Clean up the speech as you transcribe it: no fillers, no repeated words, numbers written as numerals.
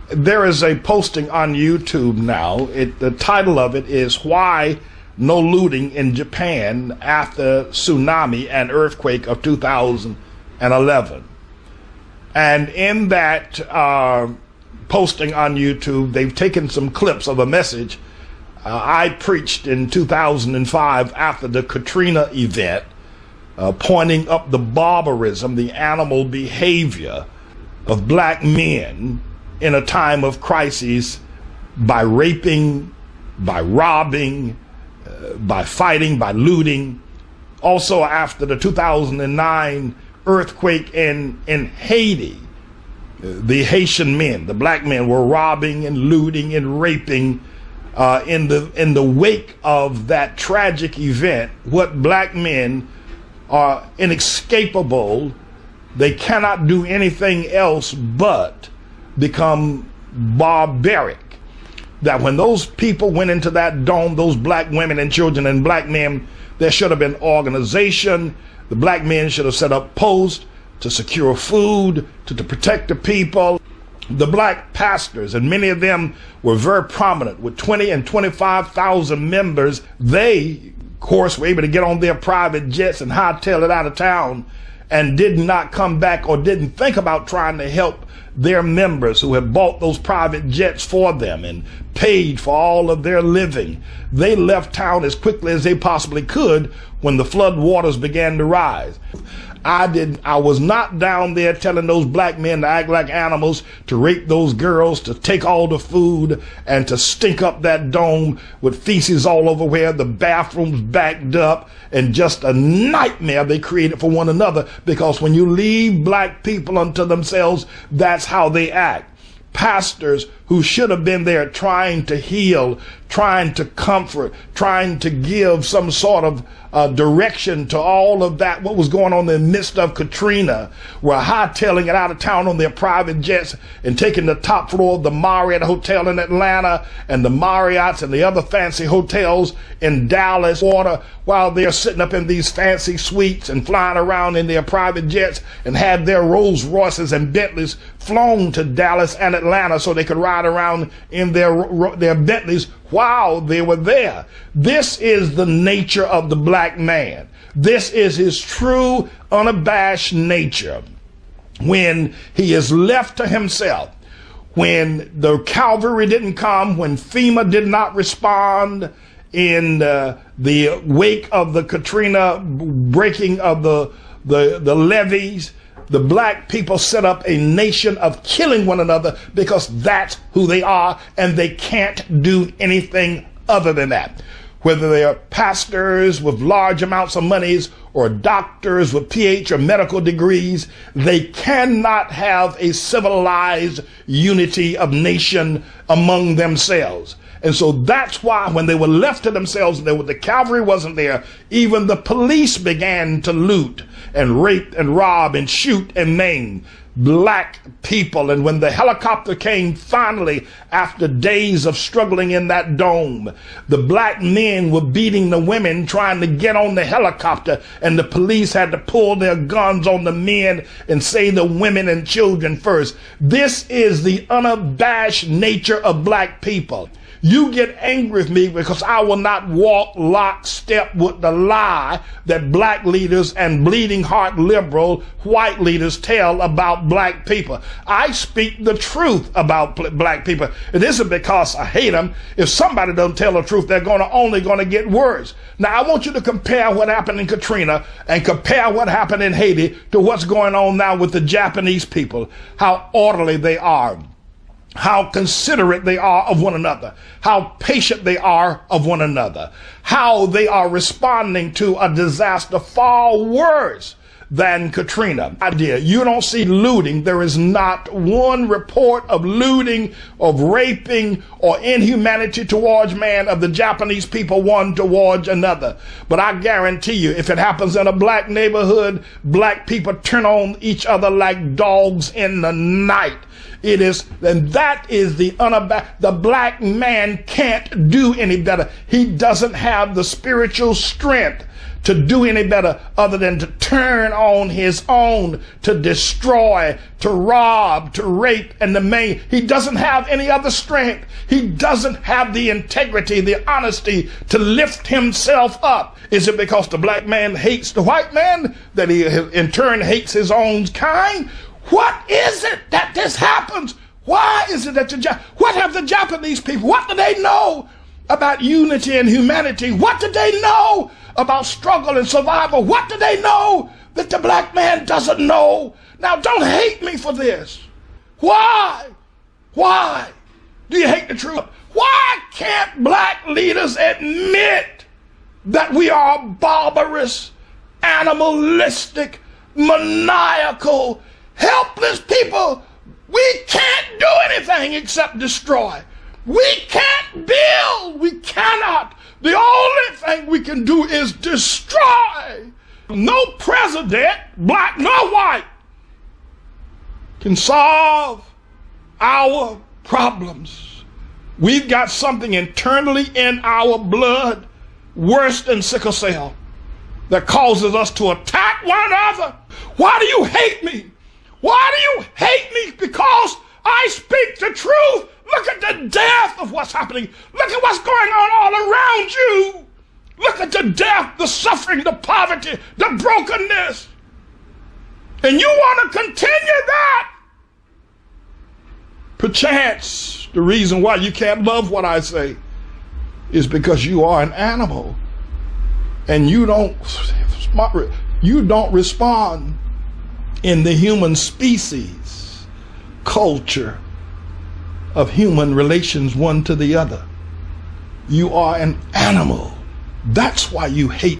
There is a posting on YouTube now. The title of it is "Why No Looting in Japan After Tsunami and Earthquake of 2011." And in that posting on YouTube, they've taken some clips of a message I preached in 2005 after the Katrina event, pointing up the barbarism, the animal behavior of black men in a time of crisis by raping, by robbing, by fighting, by looting. Also after the 2009 earthquake in Haiti, the Haitian men, the black men, were robbing and looting and raping. In the wake of that tragic event, what black men are inescapable. They cannot do anything else but become barbaric. That when those people went into that dome, those black women and children and black men, there should have been organization. The black men should have set up posts to secure food, to protect the people. The black pastors, and many of them were very prominent with 20 and 25,000 members. They, of course, were able to get on their private jets and hightail it out of town and did not come back or didn't think about trying to help their members who had bought those private jets for them and paid for all of their living. They left town as quickly as they possibly could when the flood waters began to rise. I was not down there telling those black men to act like animals, to rape those girls, to take all the food, and to stink up that dome with feces all over where the bathrooms backed up, and just a nightmare they created for one another, because when you leave black people unto themselves, that's how they act. Pastors who should have been there trying to heal, trying to comfort, trying to give some sort of direction to all of that, what was going on in the midst of Katrina, were hightailing it out of town on their private jets and taking the top floor of the Marriott Hotel in Atlanta and the Marriotts and the other fancy hotels in Dallas, Florida, while they're sitting up in these fancy suites and flying around in their private jets and had their Rolls Royces and Bentleys flown to Dallas and Atlanta so they could ride around in their Bentleys while they were there. This is the nature of the black man. This is his true, unabashed nature. When he is left to himself, when the cavalry didn't come, when FEMA did not respond in the wake of the Katrina breaking of the levees, the black people set up a nation of killing one another because that's who they are, and they can't do anything other than that. Whether they are pastors with large amounts of monies or doctors with PhD or medical degrees, they cannot have a civilized unity of nation among themselves. And so that's why when they were left to themselves, the cavalry wasn't there, even the police began to loot and rape and rob and shoot and maim black people. And when the helicopter came finally, after days of struggling in that dome, the black men were beating the women trying to get on the helicopter, and the police had to pull their guns on the men and say the women and children first. This is the unabashed nature of black people. You get angry with me because I will not walk lockstep with the lie that black leaders and bleeding heart liberal white leaders tell about black people. I speak the truth about black people. It isn't because I hate them. If somebody doesn't tell the truth, they're only going to get worse. Now, I want you to compare what happened in Katrina and compare what happened in Haiti to what's going on now with the Japanese people, how orderly they are, how considerate they are of one another, how patient they are of one another, how they are responding to a disaster far worse than Katrina. Idea, you don't see looting. There is not one report of looting, of raping, or inhumanity towards man of the Japanese people one towards another. But I guarantee you, if it happens in a black neighborhood, black people turn on each other like dogs in the night. It is, and that is the black man can't do any better. He doesn't have the spiritual strength to do any better other than to turn on his own, to destroy, to rob, to rape, and to maim. He doesn't have any other strength. He doesn't have the integrity, the honesty to lift himself up. Is it because the black man hates the white man that he in turn hates his own kind? What is it that this happens? Why is it that what have the Japanese people, what do they know about unity and humanity? What do they know about struggle and survival? What do they know that the black man doesn't know? Now, don't hate me for this. Why? Why do you hate the truth? Why can't black leaders admit that we are barbarous, animalistic, maniacal, helpless people? We can't do anything except destroy. We can't build. We cannot. The only thing we can do is destroy. No president, black nor white, can solve our problems. We've got something internally in our blood worse than sickle cell that causes us to attack one another. Why do you hate me? Why do you hate me? Because I speak the truth. Look at the death of what's happening. Look at what's going on all around you. Look at the death, the suffering, the poverty, the brokenness. And you want to continue that? Perchance the reason why you can't love what I say is because you are an animal and you don't respond in the human species culture of human relations one to the other. You are an animal. That's why you hate